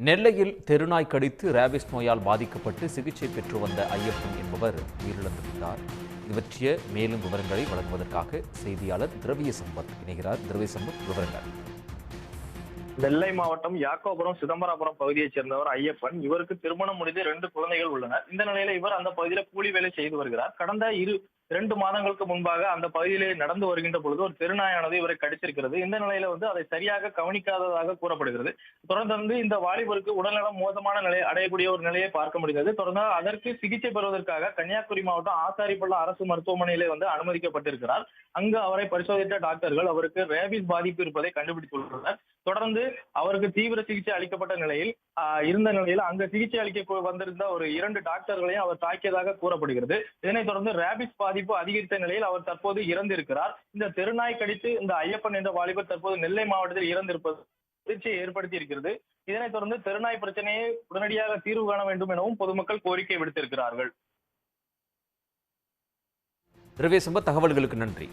நெல்லையில் தெருநாய் கடித்து ரேபிஸ் நோயால் பாதிக்கப்பட்டு சிகிச்சை பெற்று வந்த ஐயப்பன் என்பவர் உயிரிழந்துவிட்டார். இது பற்றிய மேலும் விவரங்களை வழங்குவதற்காக செய்தியாளர் திரவிய சம்பத் இணைகிறார். திரவிய சம்பத், விவரங்கள். நெல்லை மாவட்டம் யாக்கோபுரம் சிதம்பராபுரம் பகுதியைச் சேர்ந்தவர் ஐயப்பன். இவருக்கு திருமணம் முடிந்து 2 குழந்தைகள் உள்ளனர். இந்த நிலையில இவர் அந்த பகுதியில கூலி வேலை செய்து வருகிறார். கடந்த 2 மாதங்களுக்கு முன்பாக அந்த பகுதியிலே நடந்து வருகின்ற பொழுது ஒரு தெருநாயானது இவரை கடித்திருக்கிறது. இந்த நிலையில அதை சரியாக கவனிக்காததாக கூறப்படுகிறது. தொடர்ந்து இந்த வாலிபருக்கு உடல்நலம் மோசமான நிலை அடையக்கூடிய ஒரு நிலையை பார்க்க முடிந்தது. தொடர்ந்து அதற்கு சிகிச்சை பெறுவதற்காக கன்னியாகுமரி மாவட்டம் ஆசாரிப்பள்ளம் அரசு மருத்துவமனையிலே அனுமதிக்கப்பட்டிருக்கிறார். அங்கு அவரை பரிசோதித்த டாக்டர்கள் அவருக்கு ரேபிஸ் பாதிப்பு இருப்பதை கண்டுபிடித்துள்ளனர். தொடர்ந்து அவருக்கு தீவிர சிகிச்சை அளிக்கப்பட்ட நிலையில் அங்க சிகிச்சை அளிக்க வந்திருந்த ஒரு 2 டாக்டர்களையும் அவர் தாக்கியதாக கூறப்படுகிறது. இதனைத் தொடர்ந்து ரேபிஸ் பாதிப்பு அதிகரித்த நிலையில் அவர் தற்போது இறந்திருக்கிறார். இந்த தெருநாய் கடித்து இந்த ஐயப்பன் என்ற வாலிபர் தற்போது நெல்லை மாவட்டத்தில் இறந்திருப்பது அதிர்ச்சியை ஏற்படுத்தி இருக்கிறது. இதனைத் தொடர்ந்து தெருநாய் பிரச்சனையை உடனடியாக தீர்வு காண வேண்டும் எனவும் பொதுமக்கள் கோரிக்கை விடுத்திருக்கிறார்கள். திரவிய சம்பத், தகவல்களுக்கு நன்றி.